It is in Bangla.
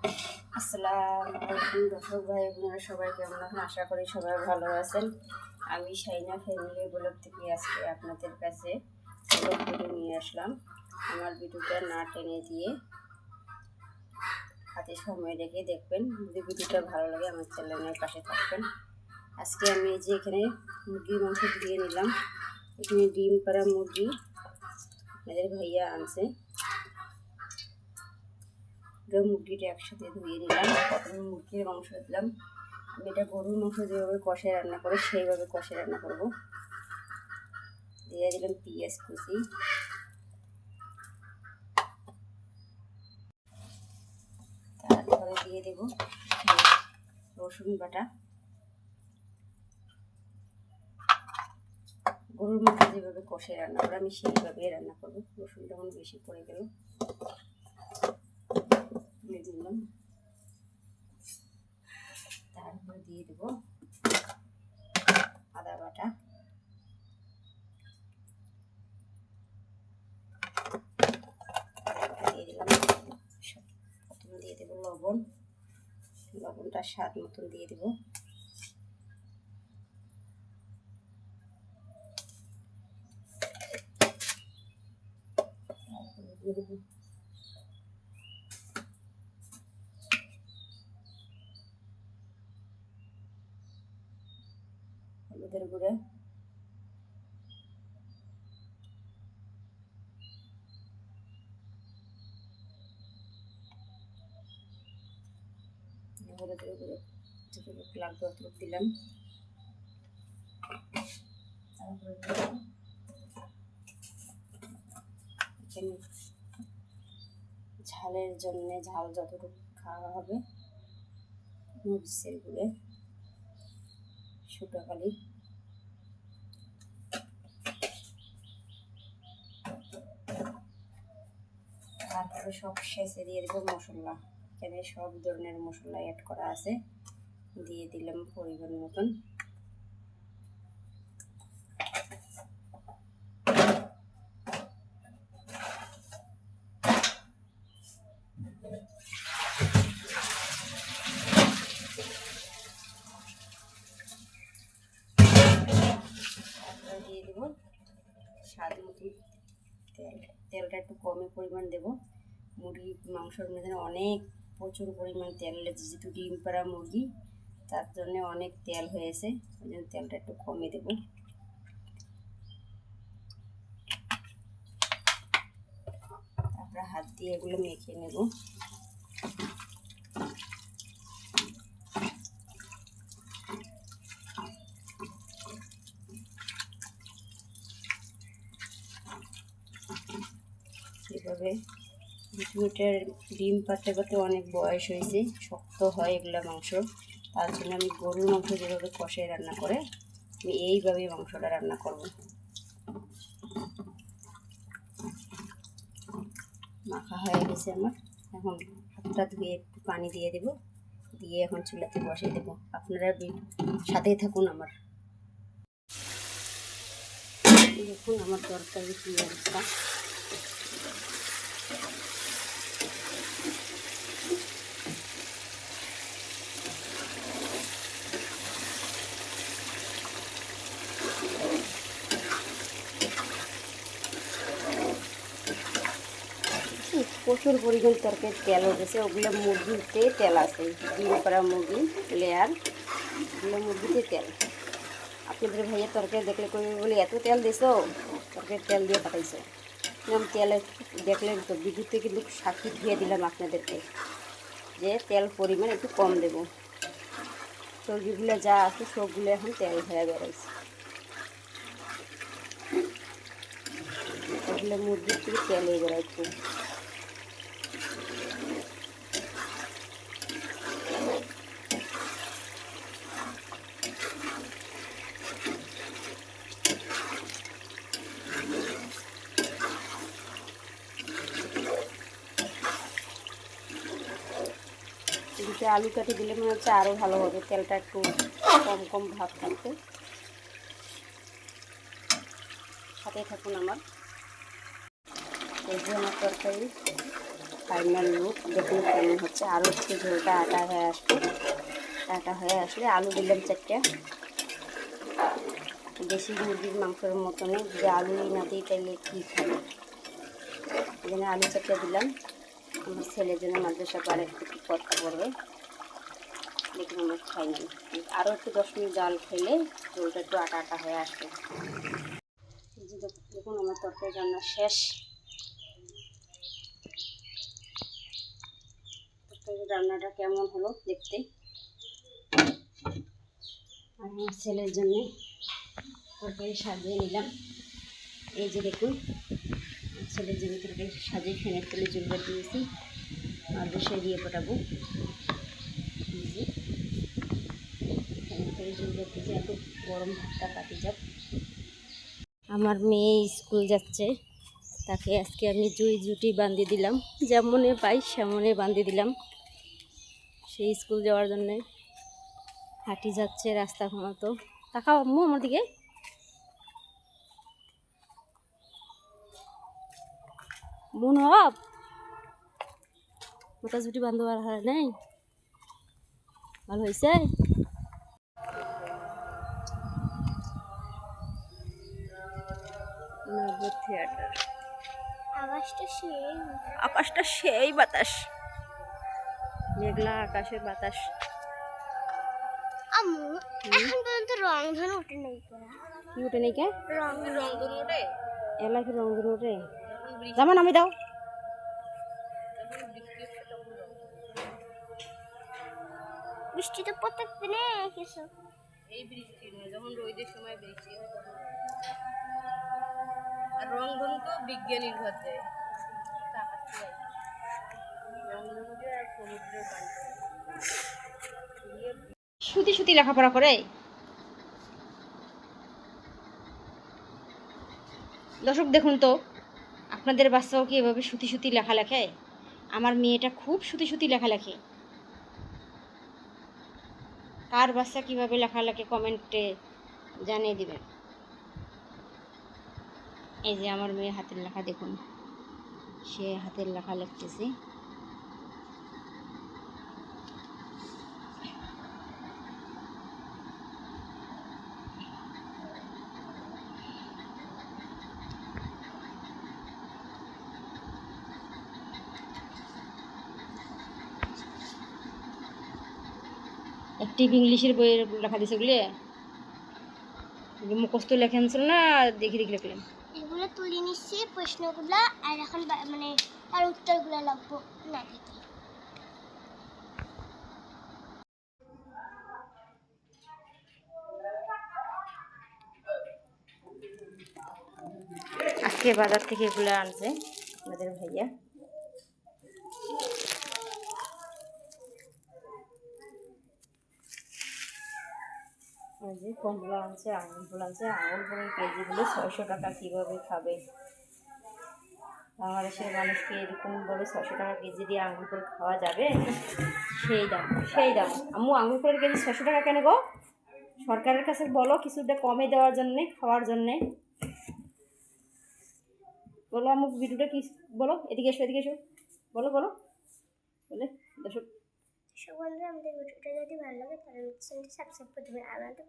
আসসালামু আলাইকুম দর্শক ভাই বোনেরা, সবাই কেমন আছেন? আশা করি সবাই ভালো আছেন। আমি শাইনা ফ্যামিলি ব্লগ থেকে আজকে আপনাদের কাছে ব্লগ ভিডিও নিয়ে আসলাম। আমার ভিডিওটা না টেনে দিয়ে হাতে সময় রেখে দেখবেন। যদি ভিডিওটা ভালো লাগে আমার চ্যানেলের পাশে থাকবেন। আজকে আমি এই যে এখানে মুরগির মাংস দিয়ে নিলাম। এখানে ডিম পাড়া মুরগি আমাদের ভাইয়া আনছে। মুরগিটা একসাথে ধুয়ে নিলাম। প্রথমে মুরগির মাংস দিলাম। আমি এটা গরুর মাংস যেভাবে কষে রান্না করে সেইভাবে কষে রান্না করব। দিয়ে দিলাম পেঁয়াজ কুচি, তারপরে দিয়ে দেব রসুন বাটা। গরুর মাংস যেভাবে কষে রান্না করে আমি সেইভাবে রান্না করবো। রসুনটা আমার বেশি পড়ে গেল, তুলে দিলাম। তারপরে দিয়ে দেব আদা বাটা, দিয়ে দিলাম। প্রথমে দিয়ে দেবো লবণ, লবণটা স্বাদ মতন দিয়ে দেবো। দিয়ে দেবো হলুদের গুঁড়া, হলুদের গুঁড়ো যতটুকু লাগবে অতটুকু দিলাম। তারপরে এখানে ঝালের জন্য ঝাল যতটুকু খাওয়া হবে মরিচের গুঁড়ে, শুকনো, তারপরে সব শেষে দিয়ে দেবো মশলা। এখানে সব ধরনের মশলা অ্যাড করা আছে, দিয়ে দিলাম পরিমাণ মতন। দিয়ে দেবো স্বাদ মতন তেল। তেলটা একটু কমে পরিমাণ দেবো। মুরগির মাংসর মধ্যে অনেক প্রচুর পরিমাণ তেল লেগেছে, যেহেতু ডিম পাড়া মুরগি তার জন্য অনেক তেল হয়েছে, ওই জন্য তেলটা একটু কমে দেবো। তারপরে হাত দিয়ে এগুলো মেখে নেব। এভাবে মিটার ডিম পাতে পাতে অনেক বয়স হয়েছে, শক্ত হয় এগুলো মাংস। তার জন্য আমি গরুর মাংস যেভাবে কষে রান্না করে আমি এইভাবেই মাংসটা রান্না করব। মাখা হয়ে গেছে আমার। এখন হাতটা ধুয়ে একটু পানি দিয়ে দেব, দিয়ে এখন চুলাতে বসিয়ে দেবো। আপনারা সাথেই থাকুন আমার। দেখুন আমার তরকারি কি অবস্থা। প্রচুর পরিমাণ তরকারি তেল উঠেছে, ওগুলো মুরগিতে তেল আছে। ডিম পাড়া মুরগি লেয়ার, ওগুলো মুরগিতে তেল। আপনাদের ভাইয়ের তরকারি দেখলে কই বলি এত তেল দিছো, তরকারি তেল দিয়ে পাঠাইছো। আমি তেলে দেখলেন তো ভিডিওতে কিন্তু সাক্ষী ধুয়ে দিলাম আপনাদেরকে যে তেল পরিমাণ একটু কম দেবো। চর্বিগুলো যা আছে সবগুলো এখন তেল হয়ে বেরোইছে, ওগুলো মুরগির থেকে তেল হয়ে বেরোচ্ছে। দুটো আলু কাটি দিলে মনে হচ্ছে আরও ভালো হবে, তেলটা একটু কম কম ভাব থাকবে। সাথে থাকুন আমার। এই যে আমার তরকারি ফাইনাল লুক দেখুন কেমন হচ্ছে। আরও একটু ঝোলটা আটা হয়ে আসবে, আটা হয়ে আসলে আলু দিলাম 4টা। দেশি মুরগির মাংসের মতনই, যদি আলুই না দিই তাহলে কী খাবে, এখানে আলু 4টা দিলাম। আমার ছেলের জন্য মাদ্রাসা পারে একটু করতে পড়বে। দেখুন আমার ফাইনাল। আরও একটু 10 মিনিট জাল খেলে ঝোলটা একটু আটা আটা হয়ে আসবে। দেখুন আমার তরকারি রান্না শেষ। তরকারি রান্নাটা কেমন হলো দেখতে। আর আমার ছেলের জন্য তরকারি সাজিয়ে নিলাম। এই যে দেখুন ছেলের জন্য তরকারি সাজিয়ে ফেনের তেলে জলটা দিয়েছি, আর বসে দিয়ে ফোটাবো। ফেনের তেলে জলটা দিয়েছি, এত গরম ভাতটা কাটি যাক। আমার মেয়ে স্কুল যাচ্ছে, তাকে আজকে আমি জুটি বাঁধিয়ে দিলাম, যেমনে পাই সেমনে বাঁধিয়ে দিলাম। সেই স্কুল যাওয়ার জন্যে হাঁটি যাচ্ছে রাস্তা মতো। তাকাও আম্মু আমার দিকে। মন হব মোটা জুটি বাঁধবার হার নেই, ভালো হয়েছে। থিয়েটার আকাশটা সেই বাতাস, মেঘলা আকাশের বাতাস। আম্মু এখন পর্যন্ত রংধনু ওঠে নাই, কি উঠে নেই কে? রংধনু ওঠে এলাকি রঙ উঠে যেমন আমি দাও। বৃষ্টি তো প্রত্যেক দিনে কিছু। এই বৃষ্টি নয়, যখন রোদের সময় বৃষ্টি হয়। আর রংধনু তো বিজ্ঞানীর ঘর দেয়, সুতি সুতি লেখাপড়া করে। দর্শক দেখুন তো, আপনাদের বাচ্চাও কি এভাবে সুতি সুতি লেখা লেখে? আমার মেয়েটা খুব সুতি সুতি লেখা লেখে। কার বাচ্চা কীভাবে লেখা লেখে কমেন্টে জানিয়ে দিবেন। এই যে আমার মেয়ে হাতের লেখা দেখুন, সে হাতের লেখা লিখতেছে। অ্যাক্টিভ ইংলিশের বইয়ের লেখা দিছে ওগুলি মুখস্থ লেখেন ছিল না, দেখে দেখে লিখলেন। এগুলো তুলে নিচ্ছি প্রশ্নগুলো, আর এখন মানে তার উত্তরগুলো লাগবো না দেখি। আজকে বাজার থেকে এগুলো আনছে আমাদের ভাইয়া। এই যে কমলা আনছে, আঙুল ফুল আনছে। আঙুল ফুলের কেজিগুলো 600 টাকা। কীভাবে খাবে বাংলাদেশের মানুষকে এরকম বলে 600 টাকা কেজি দিয়ে আঙুল ফুল খাওয়া যাবে? সেই দাম, সেই দাম। আম্মু আঙুল ফুলের কেজি 600 টাকা কেন গো? সরকারের কাছে বলো কিছুটা কমে দেওয়ার জন্যে, খাওয়ার জন্যে বলো। আম্মু ভিডিওটা কি বলো, এদিকে এসো, এদিকে এসো, বলো বলো বলে। দর্শক বন্ধুরা, আমাদের ভিডিওটা যদি ভালো লাগে তাহলে চ্যানেলটি সাবস্ক্রাইব করে দেবেন। আমাদের